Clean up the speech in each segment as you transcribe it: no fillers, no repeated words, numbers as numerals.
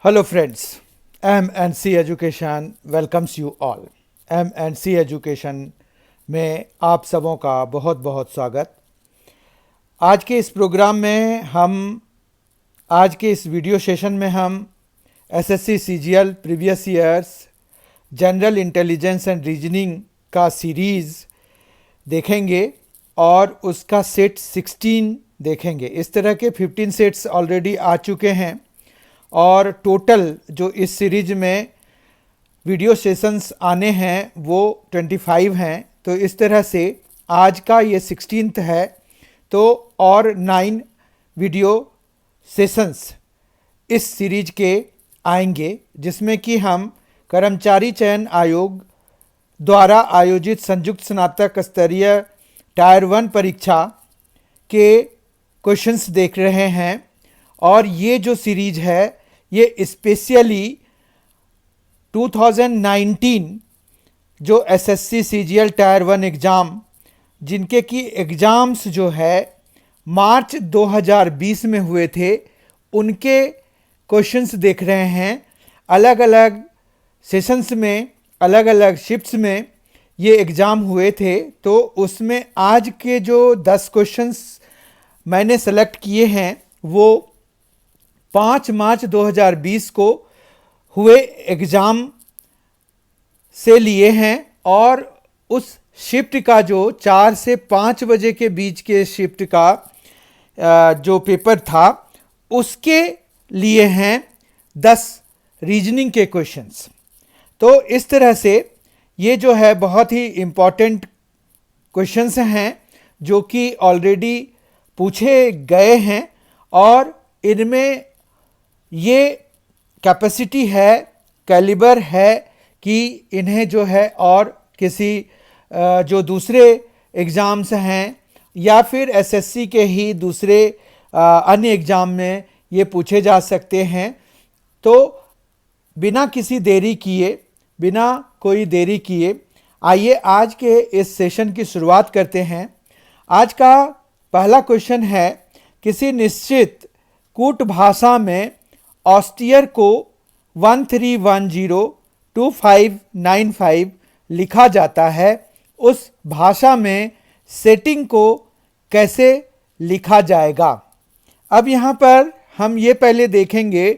Hello friends, M&C Education welcomes you all. M&C Education में आप सबों का बहुत बहुत स्वागत। आज के इस प्रोग्राम में आज के इस वीडियो सेशन में हम SSC CGL previous years general intelligence and reasoning का सीरीज़ देखेंगे और उसका सेट 16 देखेंगे। इस तरह के 15 सेट्स ऑलरेडी आ चुके हैं और टोटल जो इस सीरीज में वीडियो सेशंस आने हैं वो 25 हैं। तो इस तरह से आज का ये 16th है, तो और 9 वीडियो सेशंस इस सीरीज के आएंगे, जिसमें कि हम कर्मचारी चयन आयोग द्वारा आयोजित संयुक्त स्नातक स्तरीय टायर 1 परीक्षा के क्वेश्चंस देख रहे हैं। और ये जो सीरीज है ये स्पेशली 2019 जो एसएससी सीजीएल टायर 1 एग्ज़ाम, जिनके की एग्ज़ाम्स जो है मार्च 2020 में हुए थे, उनके क्वेश्चंस देख रहे हैं। अलग अलग सेशंस में अलग अलग शिफ्ट्स में ये एग्ज़ाम हुए थे, तो उसमें आज के जो 10 क्वेश्चंस मैंने सेलेक्ट किए हैं वो 5 मार्च 2020 को हुए एग्ज़ाम से लिए हैं। और उस शिफ्ट का जो 4 से 5 बजे के बीच के शिफ्ट का जो पेपर था उसके लिए हैं 10 रीजनिंग के क्वेश्चंस। तो इस तरह से ये जो है बहुत ही इम्पॉर्टेंट क्वेश्चंस हैं जो कि ऑलरेडी पूछे गए हैं, और इनमें ये कैपेसिटी है, कैलिबर है कि इन्हें जो है और किसी जो दूसरे एग्ज़ाम्स हैं या फिर एसएससी के ही दूसरे अन्य एग्ज़ाम में ये पूछे जा सकते हैं। तो बिना कोई देरी किए आइए आज के इस सेशन की शुरुआत करते हैं। आज का पहला क्वेश्चन है, किसी निश्चित कूट भाषा में ऑस्टियर को 13102595 लिखा जाता है, उस भाषा में सेटिंग को कैसे लिखा जाएगा। अब यहाँ पर हम ये पहले देखेंगे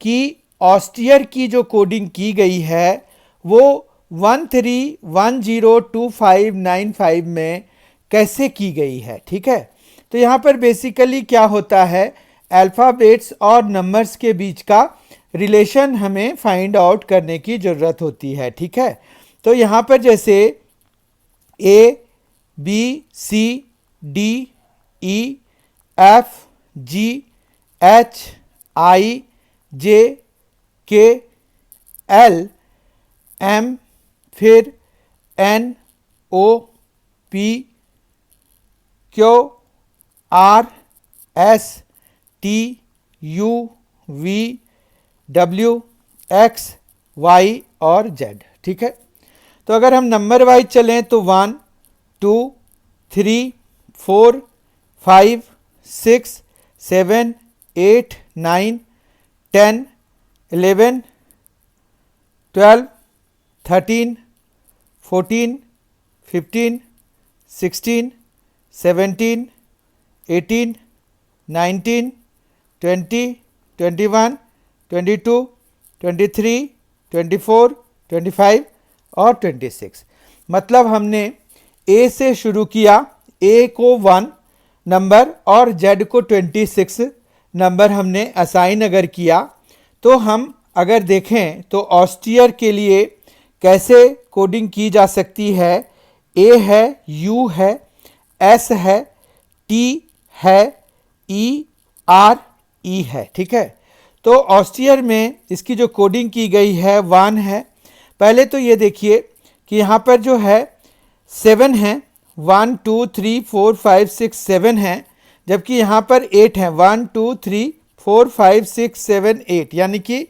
कि ऑस्टियर की जो कोडिंग की गई है वो 13102595 में कैसे की गई है। ठीक है, तो यहाँ पर बेसिकली क्या होता है, अल्फ़ाबेट्स और नंबर्स के बीच का रिलेशन हमें फाइंड आउट करने की ज़रूरत होती है। ठीक है, तो यहाँ पर जैसे A B C D E F G H I J K L M फिर N O P Q R S T U V W X Y और Z। ठीक है, तो अगर हम नंबर वाइज चलें तो 1 2 3 4 5 6 7 8 9 10 11 12 13 14 15 16 17 18 19 20 21 22 23 24 25 और 26। मतलब हमने A से शुरू किया, A को 1 नंबर और Z को 26 नंबर हमने असाइन अगर किया, तो हम अगर देखें तो ऑस्टियर के लिए कैसे कोडिंग की जा सकती है। A है, U है, S है, T है, E R E है। ठीक है, तो ऑस्टियर में इसकी जो कोडिंग की गई है 1 है। पहले तो ये देखिए कि यहाँ पर जो है 7 है, 1 2 3 4 5 6 7 है, जबकि यहाँ पर 8 है, 1 2 3 4 5 6 7 8, यानी कि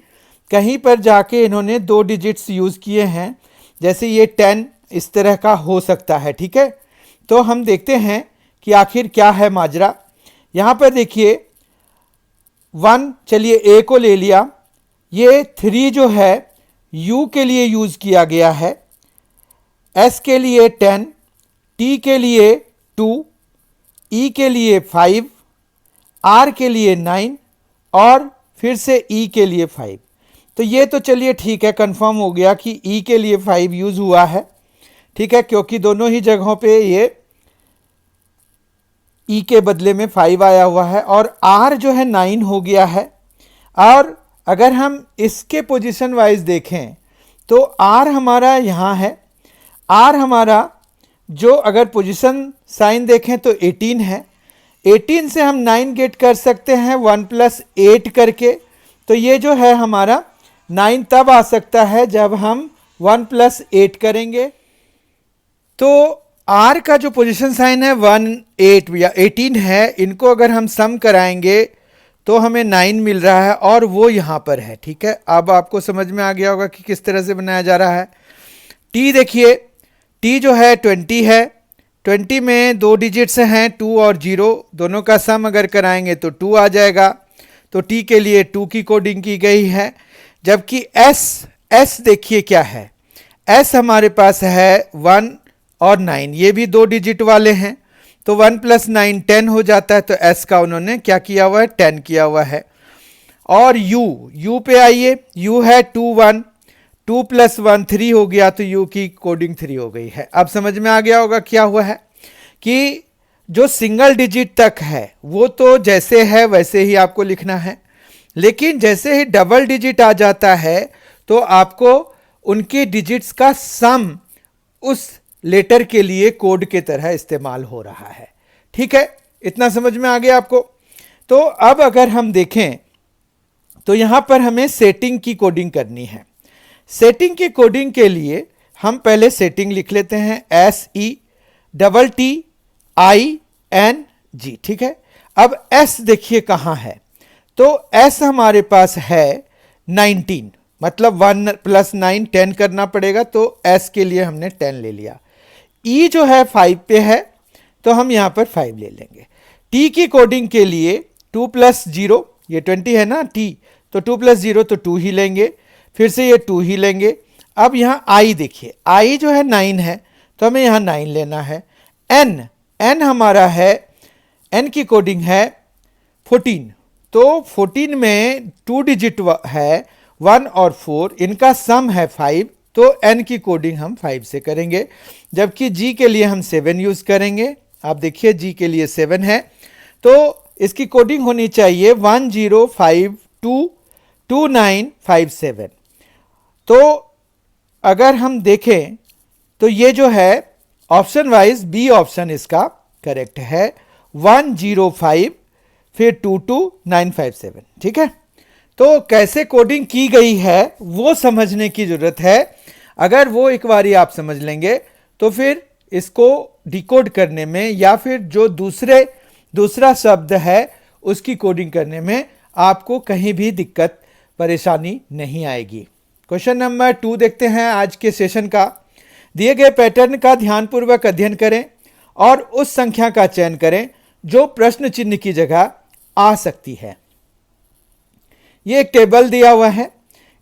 कहीं पर जाके इन्होंने 2 डिजिट्स यूज़ किए हैं, जैसे ये 10 इस तरह का हो सकता है। ठीक है, तो हम देखते हैं कि आखिर क्या है माजरा। यहाँ पर देखिए 1, चलिए ए को ले लिया, ये 3 जो है U के लिए यूज किया गया है, S के लिए 10, T के लिए 2, E के लिए 5, R के लिए 9 और फिर से E के लिए 5। तो ये तो चलिए ठीक है, कंफर्म हो गया कि E के लिए 5 यूज हुआ है, ठीक है, क्योंकि दोनों ही जगहों पे ये E के बदले में 5 आया हुआ है। और R जो है 9 हो गया है। और अगर हम इसके पोजीशन वाइज देखें तो R हमारा यहाँ है, R हमारा जो अगर पोजीशन साइन देखें तो 18 है। 18 से हम 9 गेट कर सकते हैं 1 + 8 करके। तो ये जो है हमारा 9 तब आ सकता है जब हम 1 + 8 करेंगे। तो R का जो पोजीशन साइन है 1, 8 या 18 है, इनको अगर हम सम कराएंगे तो हमें 9 मिल रहा है और वो यहाँ पर है, ठीक है। अब आपको समझ में आ गया होगा कि किस तरह से बनाया जा रहा है। T देखिए, T जो है 20 है, 20 में 2 डिजिट्स हैं 2 और 0, दोनों का सम अगर कराएंगे तो 2 आ जाएगा। तो T के लिए 2 की कोडिंग की गई है। जबकि S देखिए क्या है, S हमारे पास है 1 और 9, ये भी 2 डिजिट वाले हैं। तो 1 + 9 10 हो जाता है। तो S का उन्होंने क्या किया हुआ है, 10 किया हुआ है। और U पे आइए, U है 2 1, 2 + 1 3 हो गया, तो U की कोडिंग 3 हो गई है। अब समझ में आ गया होगा क्या हुआ है कि जो सिंगल डिजिट तक है वो तो जैसे है वैसे ही आपको लिखना है, लेकिन जैसे ही डबल डिजिट आ जाता है तो आपको उनके डिजिट्स का सम उस लेटर के लिए कोड के तरह इस्तेमाल हो रहा है, ठीक है। इतना समझ में आ गया आपको। तो अब अगर हम देखें तो यहां पर हमें सेटिंग की कोडिंग करनी है। सेटिंग की कोडिंग के लिए हम पहले सेटिंग लिख लेते हैं, SETTING, ठीक है। अब S देखिए कहां है, तो S हमारे पास है 19, मतलब 1 + 9 10 करना पड़ेगा, तो S के लिए हमने 10 ले लिया। E जो है 5 पे है, तो हम यहां पर 5 ले लेंगे। T की कोडिंग के लिए 2 + 0, ये 20 है ना T, तो 2 + 0 तो 2 ही लेंगे, फिर से ये 2 ही लेंगे। अब यहाँ I देखिए, I जो है 9 है, तो हमें यहाँ 9 लेना है। N हमारा है, N की कोडिंग है 14, तो 14 में 2 डिजिट है 1 और 4, इनका सम है 5, तो N की कोडिंग हम 5 से करेंगे। जबकि G के लिए हम 7 यूज करेंगे। आप देखिए G के लिए 7 है, तो इसकी कोडिंग होनी चाहिए 10522957। तो अगर हम देखें तो ये जो है ऑप्शन वाइज बी ऑप्शन इसका करेक्ट है, 105 फिर 22957, ठीक है। तो कैसे कोडिंग की गई है वो समझने की जरूरत है। अगर वो एक बारी आप समझ लेंगे तो फिर इसको डिकोड करने में या फिर जो दूसरा शब्द है उसकी कोडिंग करने में आपको कहीं भी दिक्कत परेशानी नहीं आएगी। क्वेश्चन नंबर 2 देखते हैं आज के सेशन का। दिए गए पैटर्न का ध्यानपूर्वक अध्ययन करें और उस संख्या का चयन करें जो प्रश्न चिन्ह की जगह आ सकती है। ये एक टेबल दिया हुआ है,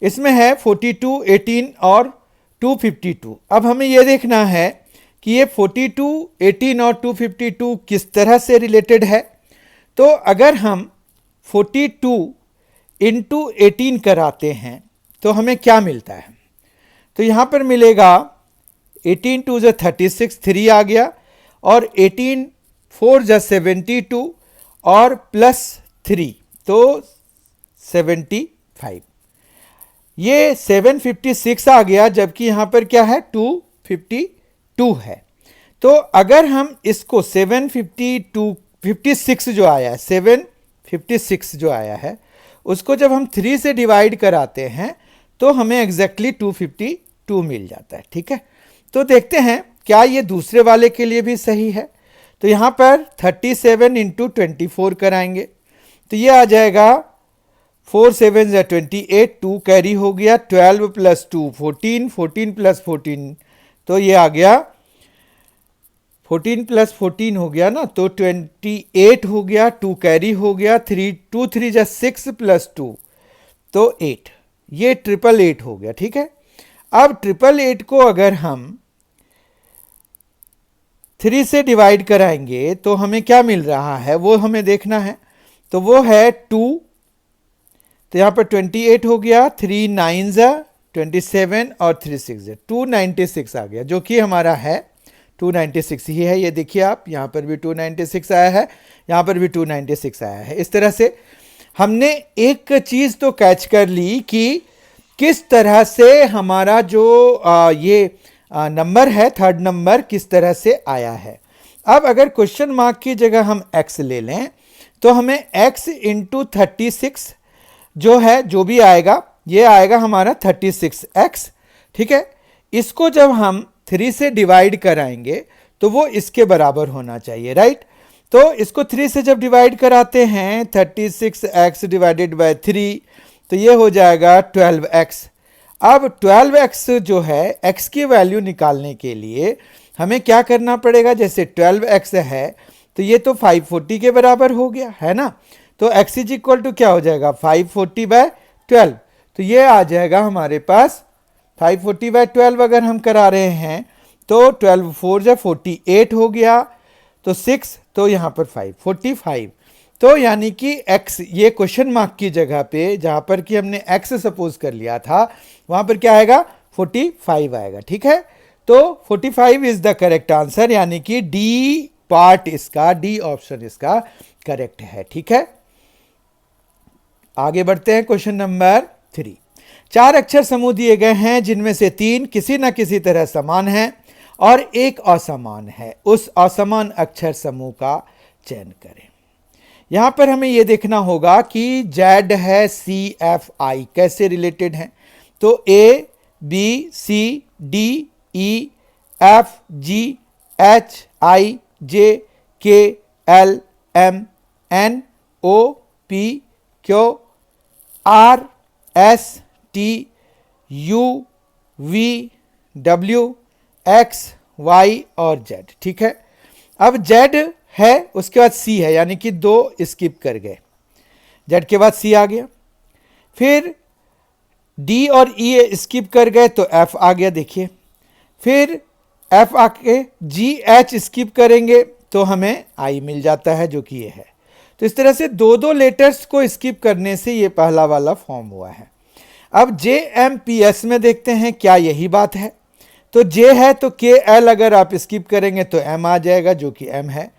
इसमें है 42, 18 और 252। अब हमें यह देखना है कि ये 42, 18 और 252 किस तरह से रिलेटेड है। तो अगर हम 42 इंटू 18 कराते हैं तो हमें क्या मिलता है, तो यहाँ पर मिलेगा 18 2 = 36, 3 आ गया, और 18 4 = 72 और +3 तो 75। ये 756 आ गया, जबकि यहाँ पर क्या है 252 है। तो अगर हम इसको 756 जो आया है, 756 जो आया है उसको जब हम 3 से डिवाइड कराते हैं तो हमें एग्जैक्टली 252 मिल जाता है, ठीक है। तो देखते हैं क्या ये दूसरे वाले के लिए भी सही है। तो यहाँ पर 37 इंटू 24 कराएंगे तो ये आ जाएगा 4 7 = 28, 2 कैरी हो गया, 12 + 2 14, 14 + 14 तो ये आ गया 14 + 14 हो गया ना, तो 28 हो गया, 2 कैरी हो गया, 2 3 = 6 + 2 तो 8, ये 888 हो गया, ठीक है। अब 888 को अगर हम 3 से डिवाइड कराएंगे तो हमें क्या मिल रहा है वो हमें देखना है। तो वो है 2, तो यहाँ पर 28 हो गया, 3 9 27 और 3 6 296 आ गया, जो कि हमारा है 296 ही है। ये देखिए आप, यहाँ पर भी 296 आया है, यहाँ पर भी 296 आया है। इस तरह से हमने एक चीज़ तो कैच कर ली कि किस तरह से हमारा जो ये नंबर है, थर्ड नंबर किस तरह से आया है। अब अगर क्वेश्चन मार्क की जगह हम x ले लें तो हमें x इंटू 36 जो है, जो भी आएगा ये आएगा हमारा 36x, ठीक है। इसको जब हम 3 से डिवाइड कराएंगे तो वो इसके बराबर होना चाहिए, राइट। तो इसको 3 से जब डिवाइड कराते हैं 36x डिवाइडेड बाय 3, तो ये हो जाएगा 12x। अब 12x जो है, x की वैल्यू निकालने के लिए हमें क्या करना पड़ेगा, जैसे 12x है तो ये तो 540 के बराबर हो गया है ना। तो x इज इक्वल टू क्या हो जाएगा 540 बाय 12, तो ये आ जाएगा हमारे पास 540 बाय 12 अगर हम करा रहे हैं तो 12 4 जा 48 हो गया, तो 6, तो यहाँ पर 545। तो यानी कि x, ये क्वेश्चन मार्क की जगह पे जहाँ पर कि हमने x सपोज कर लिया था वहाँ पर क्या आएगा 45 आएगा, ठीक है। तो 45 इज द करेक्ट आंसर, यानी कि डी पार्ट इसका, डी ऑप्शन इसका करेक्ट है, ठीक है। आगे बढ़ते हैं क्वेश्चन नंबर 3। 4 अक्षर समूह दिए गए हैं जिनमें से 3 किसी न किसी तरह समान हैं और एक असमान है। उस असमान अक्षर समूह का चयन करें। यहां पर हमें यह देखना होगा कि जेड है, सी एफ आई कैसे रिलेटेड हैं। तो A B C D E F G H I J K L M N O P Q R S T U V W X Y और जेड, ठीक है। अब Z है, उसके बाद सी है, यानी कि 2 स्किप कर गए, जेड के बाद सी आ गया। फिर डी और ई स्किप कर गए तो एफ आ गया, देखिए। फिर एफ आके जी एच स्किप करेंगे तो हमें आई मिल जाता है, जो कि ये है। तो इस तरह से 2 लेटर्स को स्किप करने से ये पहला वाला फॉर्म हुआ है। अब जे एम पी एस में देखते हैं क्या यही बात है। तो जे है तो के एल अगर आप स्किप करेंगे तो एम आ जाएगा, जो कि एम है।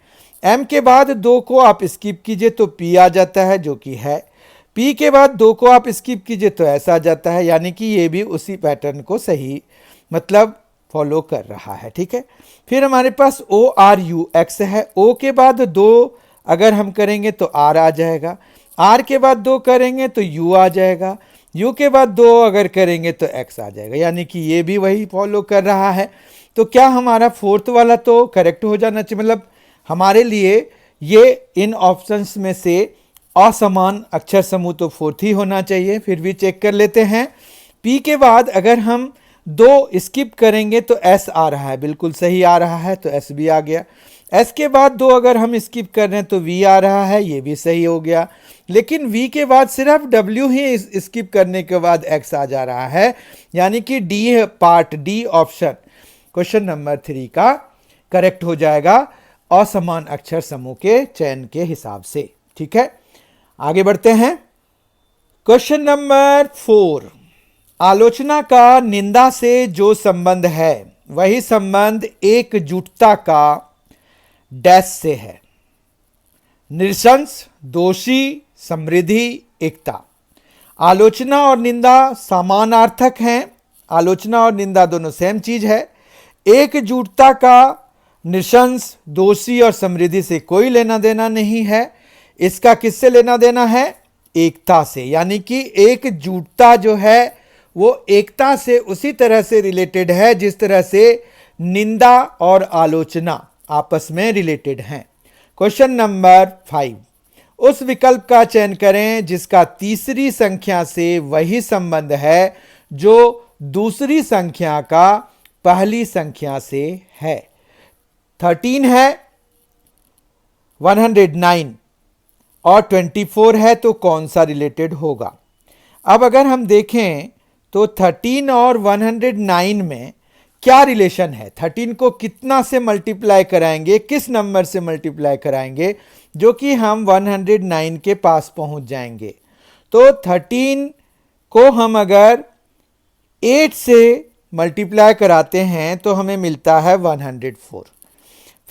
एम के बाद 2 को आप स्किप कीजिए तो पी आ जाता है, जो कि है। पी के बाद 2 को आप स्किप कीजिए तो ऐसा आ जाता है, यानी कि ये भी उसी पैटर्न को सही मतलब फॉलो कर रहा है, ठीक है। फिर हमारे पास ओ आर यू एक्स है। ओ के बाद 2 अगर हम करेंगे तो आर आ जाएगा, आर के बाद 2 करेंगे तो यू आ जाएगा, यू के बाद 2 अगर करेंगे तो एक्स आ जाएगा, यानी कि ये भी वही फॉलो कर रहा है। तो क्या हमारा फोर्थ वाला तो करेक्ट हो जाना चाहिए, मतलब हमारे लिए ये इन ऑप्शंस में से असमान अक्षर समूह तो फोर्थ ही होना चाहिए। फिर भी चेक कर लेते हैं। पी के बाद अगर हम 2 स्किप करेंगे तो एस आ रहा है, बिल्कुल सही आ रहा है, तो एस भी आ गया। एस के बाद 2 अगर हम स्किप कर रहे हैं तो वी आ रहा है, ये भी सही हो गया। लेकिन वी के बाद सिर्फ डब्ल्यू ही स्किप करने के बाद एक्स आ जा रहा है, यानी कि D part, D option question number 3 का करेक्ट हो जाएगा असमान अक्षर समूह के चयन के हिसाब से, ठीक है। आगे बढ़ते हैं। Question number 4। आलोचना का निंदा से जो संबंध है वही संबंध एकजुटता का डैश से है। नृशंस, दोषी, समृद्धि, एकता। आलोचना और निंदा समानार्थक हैं। आलोचना और निंदा दोनों सेम चीज है। एकजुटता का नृशंस, दोषी और समृद्धि से कोई लेना देना नहीं है। इसका किससे लेना देना है? एकता से, यानी कि एकजुटता जो है वो एकता से उसी तरह से रिलेटेड है जिस तरह से निंदा और आलोचना आपस में रिलेटेड हैं। Question number 5। उस विकल्प का चयन करें जिसका तीसरी संख्या से वही संबंध है जो दूसरी संख्या का पहली संख्या से है। 13 है, 109 और 24 है, तो कौन सा रिलेटेड होगा? अब अगर हम देखें तो 13 और 109 में क्या रिलेशन है, 13 को कितना से मल्टीप्लाई कराएंगे, किस नंबर से मल्टीप्लाई कराएंगे जो कि हम 109 के पास पहुंच जाएंगे। तो 13 को हम अगर 8 से मल्टीप्लाई कराते हैं तो हमें मिलता है 104।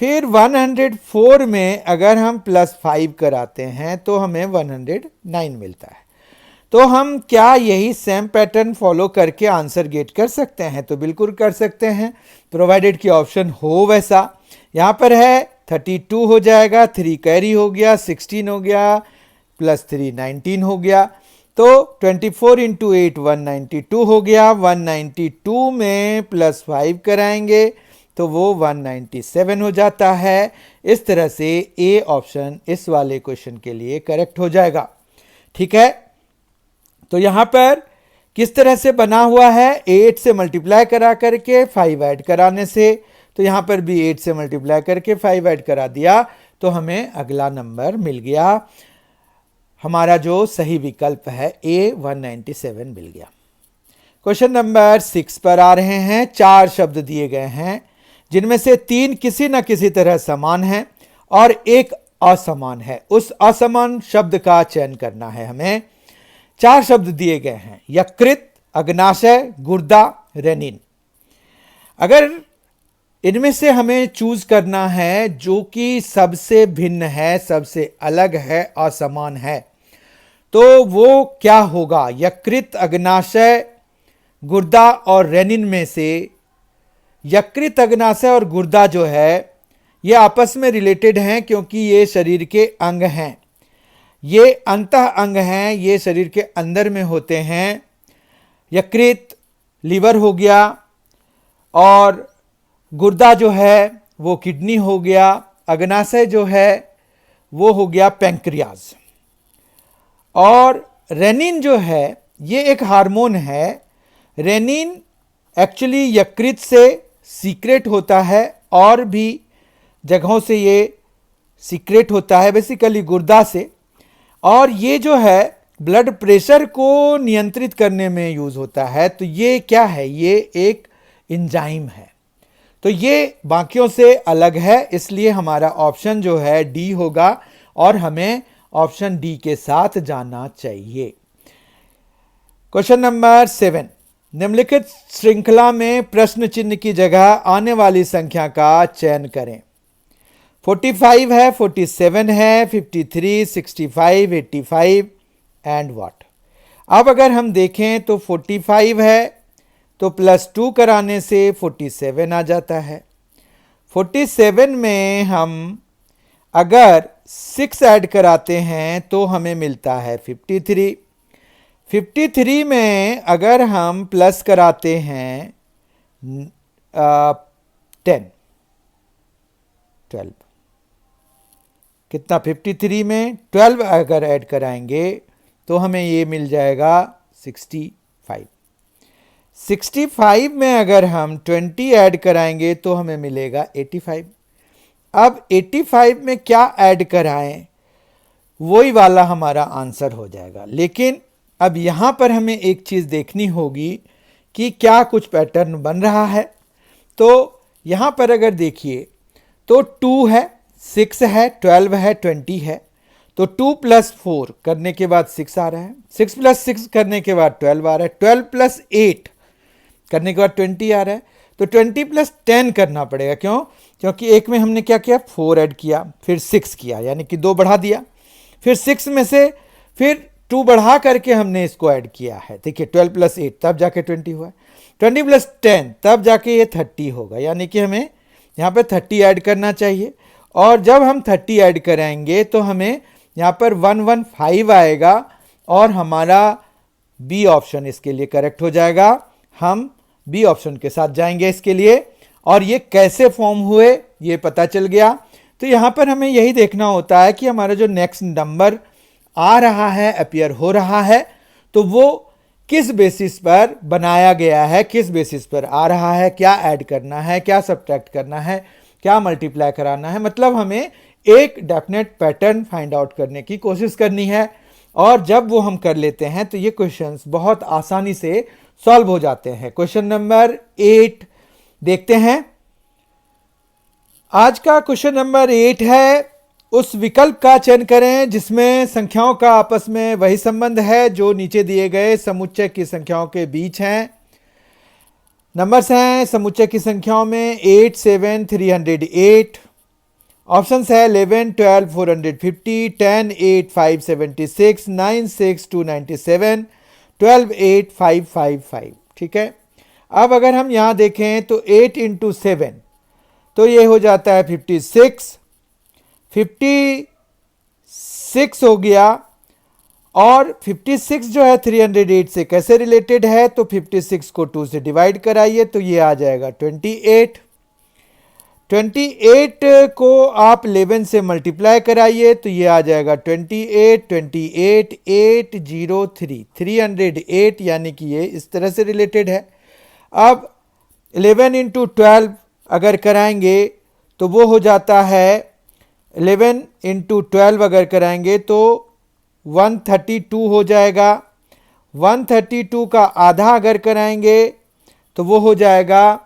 फिर 104 में अगर हम +5 कराते हैं तो हमें 109 मिलता है। तो हम क्या यही सेम पैटर्न फॉलो करके आंसर गेट कर सकते हैं? तो बिल्कुल कर सकते हैं, प्रोवाइडेड कि ऑप्शन हो वैसा। यहाँ पर है 32 हो जाएगा, 3 कैरी हो गया, 16 हो गया, +3 19 हो गया। तो 24 इंटू 8 192 हो गया। 192 में +5 कराएंगे तो वो 197 हो जाता है। इस तरह से ए ऑप्शन इस वाले क्वेश्चन के लिए करेक्ट हो जाएगा। ठीक है, तो यहां पर किस तरह से बना हुआ है, 8 से मल्टीप्लाई करा करके 5 ऐड कराने से। तो यहां पर भी 8 से मल्टीप्लाई करके 5 ऐड करा दिया तो हमें अगला नंबर मिल गया। हमारा जो सही विकल्प है ए 197 मिल गया। क्वेश्चन नंबर 6 पर आ रहे हैं। 4 शब्द दिए गए हैं जिनमें से 3 किसी न किसी तरह समान हैं और एक असमान है। उस असमान शब्द का चयन करना है हमें। 4 शब्द दिए गए हैं, यकृत, अग्नाशय, गुर्दा, रेनिन। अगर इनमें से हमें चूज करना है जो कि सबसे भिन्न है, सबसे अलग है, असमान है, तो वो क्या होगा? यकृत, अग्नाशय, गुर्दा और रेनिन में से यकृत, अग्नाशय और गुर्दा जो है ये आपस में रिलेटेड हैं क्योंकि ये शरीर के अंग हैं, ये अंतः अंग हैं, ये शरीर के अंदर में होते हैं। यकृत लीवर हो गया और गुर्दा जो है वो किडनी हो गया, अग्नाशय जो है वो हो गया पैंक्रियाज, और रेनिन जो है ये एक हार्मोन है। रेनिन एक्चुअली यकृत से सीक्रेट होता है और भी जगहों से ये सीक्रेट होता है, बेसिकली गुर्दा से, और ये जो है ब्लड प्रेशर को नियंत्रित करने में यूज होता है। तो ये क्या है? ये एक एंजाइम है। तो ये बाकियों से अलग है, इसलिए हमारा ऑप्शन जो है डी होगा और हमें ऑप्शन डी के साथ जाना चाहिए। क्वेश्चन नंबर 7, निम्नलिखित श्रृंखला में प्रश्न चिन्ह की जगह आने वाली संख्या का चयन करें। 45 है, 47 है, 53, 65, 85 एंड व्हाट। अब अगर हम देखें तो 45 है तो +2 कराने से 47 आ जाता है। 47 में हम अगर 6 ऐड कराते हैं तो हमें मिलता है 53। 53 में अगर हम प्लस कराते हैं 10 12, कितना? 53 में 12 अगर ऐड कराएंगे तो हमें ये मिल जाएगा 65। 65 में अगर हम 20 ऐड कराएंगे तो हमें मिलेगा 85। अब 85 में क्या ऐड कराएं, वही वाला हमारा आंसर हो जाएगा। लेकिन अब यहाँ पर हमें एक चीज़ देखनी होगी कि क्या कुछ पैटर्न बन रहा है। तो यहाँ पर अगर देखिए तो 2 है, 6 है, 12 है, 20 है। तो 2 + 4 करने के बाद 6 आ रहा है, 6 + 6 करने के बाद 12 आ रहा है, 12 + 8 करने के बाद 20 आ रहा है। तो 20 + 10 करना पड़ेगा। क्यों? क्योंकि एक में हमने क्या किया? 4 ऐड किया, फिर 6 किया, यानी कि 2 बढ़ा दिया, फिर 6 में से फिर 2 बढ़ा करके हमने इसको ऐड किया है। देखिए 12 + 8 तब जाके 20 हुआ, 20 + 10 तब जाके ये 30 होगा, यानी कि हमें यहाँ पर 30 ऐड करना चाहिए। और जब हम 30 ऐड कराएंगे तो हमें यहाँ पर 115 आएगा और हमारा बी ऑप्शन इसके लिए करेक्ट हो जाएगा। हम बी ऑप्शन के साथ जाएंगे इसके लिए। और ये कैसे फॉर्म हुए ये पता चल गया। तो यहाँ पर हमें यही देखना होता है कि हमारा जो नेक्स्ट नंबर आ रहा है, अपीयर हो रहा है, तो वो किस बेसिस पर बनाया गया है, किस बेसिस पर आ रहा है, क्या ऐड करना है, क्या सब्ट्रैक्ट करना है, क्या मल्टीप्लाई कराना है। मतलब हमें एक डेफिनेट पैटर्न फाइंड आउट करने की कोशिश करनी है। और जब वो हम कर लेते हैं तो ये क्वेश्चंस बहुत आसानी से सॉल्व हो जाते हैं। क्वेश्चन नंबर 8 देखते हैं। आज का क्वेश्चन नंबर 8 है, उस विकल्प का चयन करें जिसमें संख्याओं का आपस में वही संबंध है जो नीचे दिए गए समुच्चय की संख्याओं के बीच हैं। नंबर्स हैं समुच्चय की संख्याओं में 8, 7, 308। ऑप्शंस है 11, 12, 450, 10, 8, 576, 9, 6, 297, 12, 8, 555। ठीक है। अब अगर हम यहाँ देखें तो 8 इंटू 7 तो ये हो जाता है 56 हो गया। और 56 जो है 308 से कैसे रिलेटेड है, तो 56 को 2 से डिवाइड कराइए तो ये आ जाएगा 28। 28 को आप 11 से मल्टीप्लाई कराइए तो ये आ जाएगा 28, 28, 803, 308, यानी कि ये इस तरह से रिलेटेड है। अब 11 इंटू 12 अगर कराएंगे तो वो हो जाता है 11 इंटू 12 अगर कराएंगे तो 132 हो जाएगा। 132 का आधा अगर कराएंगे तो वो हो जाएगा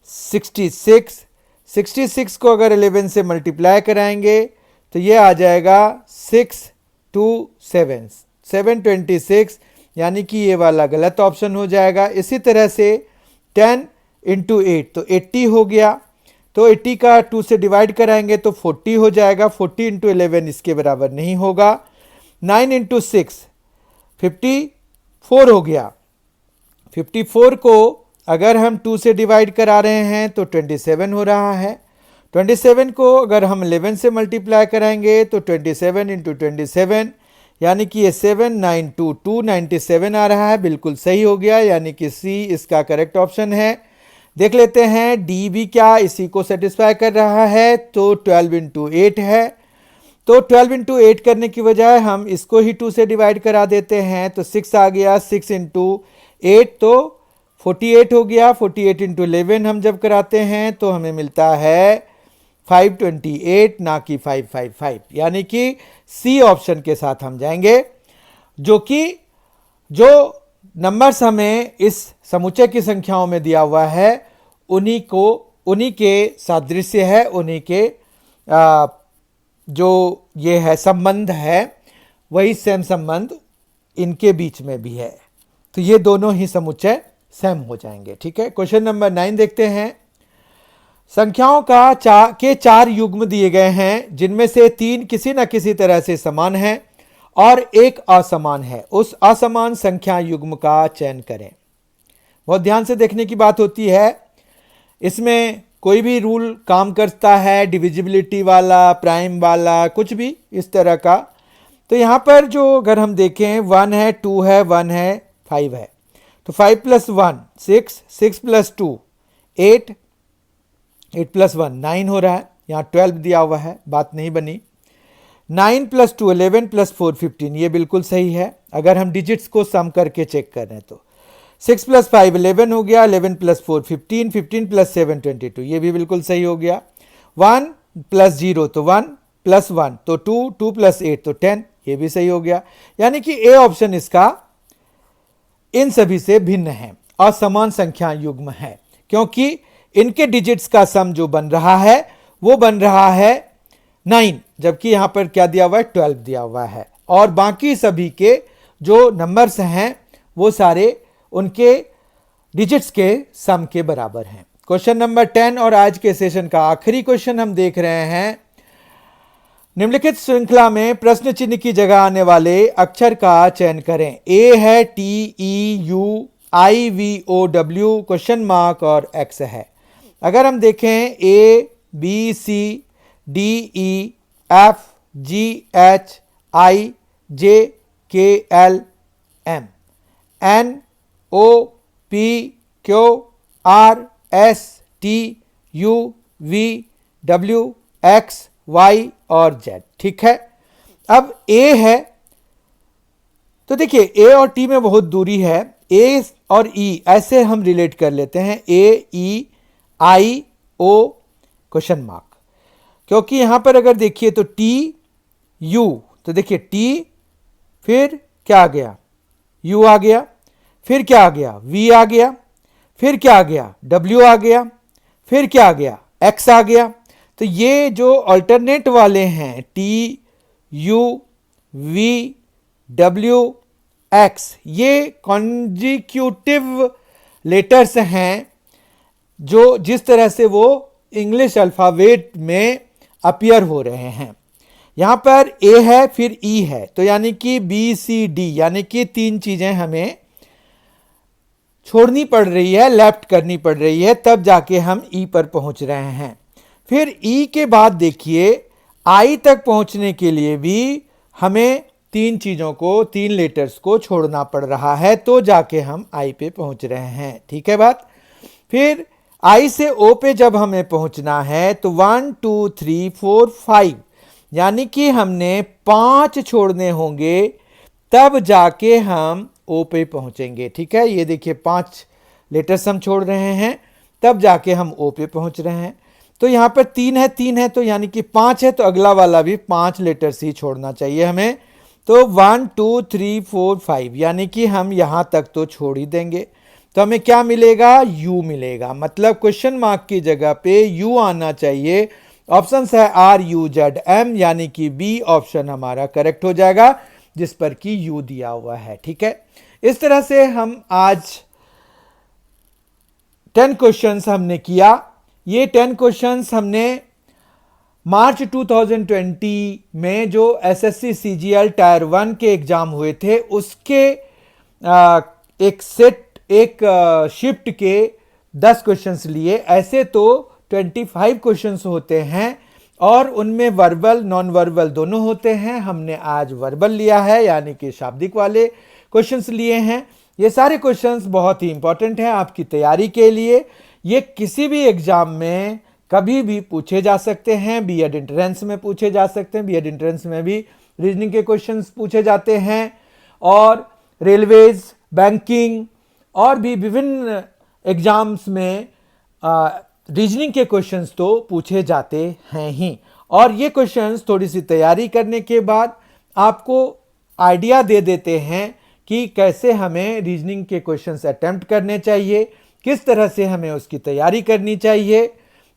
66। 66 को अगर 11 से मल्टीप्लाई कराएंगे तो ये आ जाएगा 627, 726, यानी कि ये वाला गलत ऑप्शन हो जाएगा। इसी तरह से 10 इंटू 8 तो 80 हो गया, तो 80 का 2 से डिवाइड कराएंगे तो 40 हो जाएगा। 40 इंटू 11 इसके बराबर नहीं होगा। 9 इंटू 6 54 हो गया। 54 को अगर हम 2 से डिवाइड करा रहे हैं तो 27 हो रहा है। 27 को अगर हम 11 से मल्टीप्लाई कराएंगे तो 27 इंटू 27, यानी कि ये 792, 297 आ रहा है। बिल्कुल सही हो गया, यानी कि सी इसका करेक्ट ऑप्शन है। देख लेते हैं डी भी क्या इसी को सेटिस्फाई कर रहा है, तो 12 इंटू 8 है। तो 12 इंटू 8 करने की बजाय हम इसको ही 2 से डिवाइड करा देते हैं तो 6 आ गया। 6 इंटू 8 तो 48 हो गया। 48 इंटू 11 हम जब कराते हैं तो हमें मिलता है 528, ना कि 555, यानी कि सी ऑप्शन के साथ हम जाएंगे, जो कि जो नंबर्स हमें इस समुच्चय की संख्याओं में दिया हुआ है उन्हीं के सादृश्य है, उन्हीं के जो ये है संबंध है, वही सेम संबंध इनके बीच में भी है। तो ये दोनों ही समुच्चय सेम हो जाएंगे। ठीक है। क्वेश्चन नंबर 9 देखते हैं। संख्याओं के 4 युग्म दिए गए हैं जिनमें से 3 किसी न किसी तरह से समान हैं और एक असमान है। उस असमान संख्या युग्म का चयन करें। बहुत ध्यान से देखने की बात होती है। इसमें कोई भी रूल काम करता है, डिविजिबिलिटी वाला, प्राइम वाला, कुछ भी इस तरह का। तो यहाँ पर जो अगर हम देखें 1 है, 2 है, 1 है, 5 है, तो 5 प्लस 1 6, 6 प्लस 2 8, 8 प्लस 1 9 हो रहा है। यहाँ 12 दिया हुआ है, बात नहीं बनी। 9 प्लस 2 11 प्लस 4 15, ये बिल्कुल सही है अगर हम डिजिट्स को सम करके चेक कर रहे हैं तो। 6 प्लस 5 11 हो गया। 11 प्लस 4 15, 15 प्लस 7 22, ये भी बिल्कुल सही हो गया। 1 प्लस 0 तो 1 प्लस 1 तो 2, 2 प्लस 8 तो 10, ये भी सही हो गया। यानी कि ए ऑप्शन इसका इन सभी से भिन्न है, असमान संख्या युग्म है, क्योंकि इनके डिजिट्स का सम जो बन रहा है वो बन रहा है 9, जबकि यहां पर क्या दिया हुआ है 12 दिया हुआ है। और बाकी सभी के जो नंबर्स हैं वो सारे उनके डिजिट्स के सम के बराबर हैं। क्वेश्चन नंबर 10 और आज के सेशन का आखिरी क्वेश्चन हम देख रहे हैं। निम्नलिखित श्रृंखला में प्रश्न चिन्ह की जगह आने वाले अक्षर का चयन करें। ए है TEUIVOW, क्वेश्चन मार्क और एक्स है। अगर हम देखें ABCDEFGHIJKLM NOPQRSTUVWXY और Z। ठीक है। अब ए है तो देखिए ए और टी में बहुत दूरी है। ए और ई ऐसे हम रिलेट कर लेते हैं, AEIO क्वेश्चन मार्क, क्योंकि यहां पर अगर देखिए तो TU, तो देखिए T फिर क्या आ गया, U आ गया, फिर क्या आ गया, V आ गया, फिर क्या आ गया, W आ गया, फिर क्या आ गया, X आ गया। तो ये जो अल्टरनेट वाले हैं T, U, V, W, X, ये कॉन्जिक्यूटिव लेटर्स हैं जो जिस तरह से वो इंग्लिश अल्फ़ाबेट में अपीयर हो रहे हैं। यहाँ पर A है, फिर E है, तो यानी कि BCD, यानी कि 3 चीज़ें हमें छोड़नी पड़ रही है, लेफ्ट करनी पड़ रही है, तब जाके हम E पर पहुंच रहे हैं। फिर E के बाद देखिए I तक पहुंचने के लिए भी हमें 3 चीज़ों को, 3 लेटर्स को छोड़ना पड़ रहा है, तो जाके हम I पे पहुंच रहे हैं। ठीक है बात। फिर I से O पे जब हमें पहुंचना है तो 1 2 3 4 5, यानी कि हमने 5 छोड़ने होंगे, तब जाके हम O पे पहुंचेंगे। ठीक है, ये देखिए 5 लेटर्स हम छोड़ रहे हैं, तब जाके हम O पे पहुंच रहे हैं। तो यहाँ पर 3 है, 3 है, तो यानी कि 5 है, तो अगला वाला भी 5 लेटर्स ही छोड़ना चाहिए हमें। तो 1 2 3 4 5, यानी कि हम यहाँ तक तो छोड़ ही देंगे। तो हमें क्या मिलेगा, U मिलेगा। मतलब क्वेश्चन मार्क की जगह पे U आना चाहिए। ऑप्शन है RUZM, यानी कि बी ऑप्शन हमारा करेक्ट हो जाएगा, जिस पर कि U दिया हुआ है। ठीक है, इस तरह से हम आज 10 क्वेश्चंस हमने किया। ये 10 क्वेश्चंस हमने मार्च 2020 में जो SSC CGL टायर 1 के एग्जाम हुए थे, उसके एक शिफ्ट के 10 क्वेश्चंस लिए। ऐसे तो 25 क्वेश्चंस होते हैं और उनमें वर्बल नॉन वर्बल दोनों होते हैं। हमने आज वर्बल लिया है, यानी कि शाब्दिक वाले क्वेश्चंस लिए हैं। ये सारे क्वेश्चंस बहुत ही इंपॉर्टेंट हैं आपकी तैयारी के लिए। ये किसी भी एग्जाम में कभी भी पूछे जा सकते हैं। बीएड एंट्रेंस में पूछे जा सकते हैं, बीएड एंट्रेंस में भी रीजनिंग के क्वेश्चंस पूछे जाते हैं, और रेलवेज, बैंकिंग और भी विभिन्न एग्जाम्स में रीजनिंग के क्वेश्चंस तो पूछे जाते हैं ही। और ये क्वेश्चंस थोड़ी सी तैयारी करने के बाद आपको आइडिया दे देते हैं कि कैसे हमें रीजनिंग के क्वेश्चंस अटेम्प्ट करने चाहिए, किस तरह से हमें उसकी तैयारी करनी चाहिए।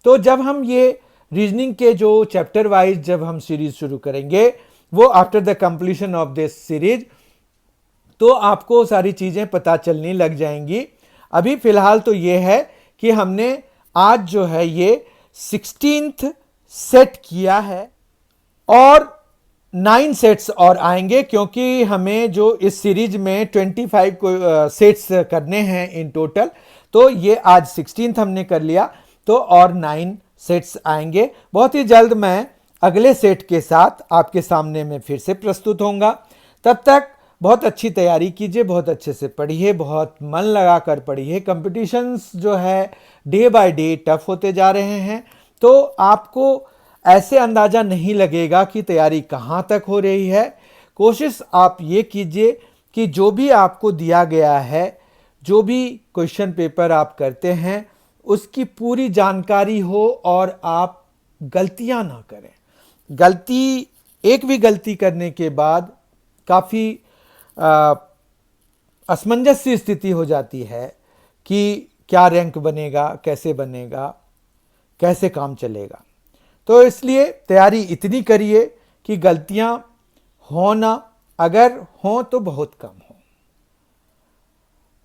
तो जब हम ये रीजनिंग के जो चैप्टर वाइज जब हम सीरीज शुरू करेंगे, वो after the completion of this series, तो आपको सारी चीज़ें पता चलने लग जाएंगी। अभी फ़िलहाल तो ये है कि हमने आज जो है ये 16th सेट किया है, और 9 सेट्स और आएंगे, क्योंकि हमें जो इस सीरीज में 25 सेट्स करने हैं इन टोटल। तो ये आज 16th हमने कर लिया, तो और 9 सेट्स आएंगे। बहुत ही जल्द मैं अगले सेट के साथ आपके सामने में फिर से प्रस्तुत होऊंगा। तब तक बहुत अच्छी तैयारी कीजिए, बहुत अच्छे से पढ़िए, बहुत मन लगा कर पढ़िए। कंपटीशंस जो है डे बाय डे टफ होते जा रहे हैं, तो आपको ऐसे अंदाज़ा नहीं लगेगा कि तैयारी कहाँ तक हो रही है। कोशिश आप ये कीजिए कि जो भी आपको दिया गया है, जो भी क्वेश्चन पेपर आप करते हैं, उसकी पूरी जानकारी हो और आप गलतियां ना करें। एक भी गलती करने के बाद काफ़ी असमंजस सी स्थिति हो जाती है कि क्या रैंक बनेगा, कैसे काम चलेगा। तो इसलिए तैयारी इतनी करिए कि गलतियां हो ना, अगर हों तो बहुत कम हो।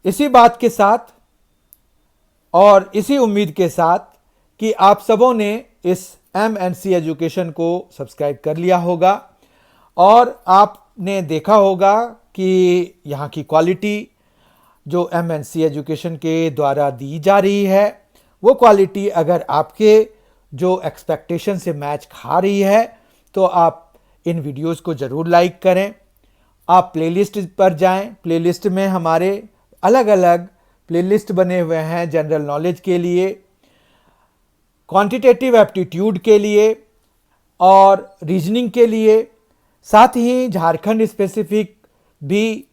इसी बात के साथ और इसी उम्मीद के साथ कि आप सबों ने इस MNC एजुकेशन को सब्सक्राइब कर लिया होगा, और आपने देखा होगा कि यहाँ की क्वालिटी जो MNC एजुकेशन के द्वारा दी जा रही है, वो क्वालिटी अगर आपके जो एक्सपेक्टेशन से मैच खा रही है, तो आप इन वीडियोस को ज़रूर लाइक करें। आप प्लेलिस्ट पर जाएं, प्लेलिस्ट में हमारे अलग अलग प्लेलिस्ट बने हुए हैं, जनरल नॉलेज के लिए, क्वांटिटेटिव एप्टीट्यूड के लिए और रीजनिंग के लिए। साथ ही झारखंड स्पेसिफिक भी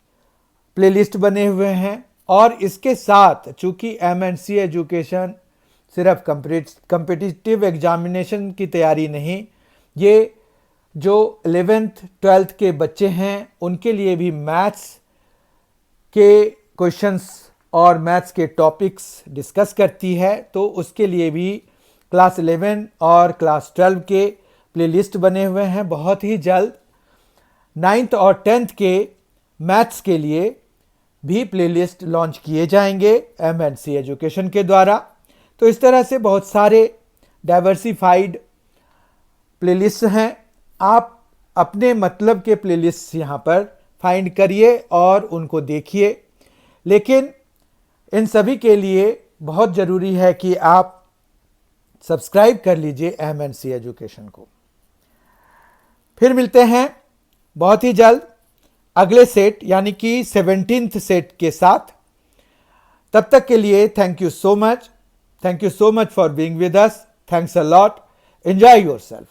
प्लेलिस्ट बने हुए हैं। और इसके साथ चूंकि MNC एजुकेशन सिर्फ कम्पिटिटिव एग्जामिनेशन की तैयारी नहीं, ये जो 11th 12th के बच्चे हैं उनके लिए भी मैथ्स के क्वेश्चंस और मैथ्स के टॉपिक्स डिस्कस करती है, तो उसके लिए भी क्लास 11 और क्लास 12 के प्लेलिस्ट बने हुए हैं। बहुत ही जल्द 9th और 10th के मैथ्स के लिए भी प्लेलिस्ट लॉन्च किए जाएंगे MNC एजुकेशन के द्वारा। तो इस तरह से बहुत सारे डाइवर्सिफाइड प्लेलिस्ट हैं। आप अपने मतलब के प्लेलिस्ट यहाँ पर फाइंड करिए और उनको देखिए, लेकिन इन सभी के लिए बहुत ज़रूरी है कि आप सब्सक्राइब कर लीजिए MNC एजुकेशन को। फिर मिलते हैं बहुत ही जल्द अगले सेट यानी कि 17th सेट के साथ। तब तक के लिए thank you so much for being with us. Thanks a lot. Enjoy yourself.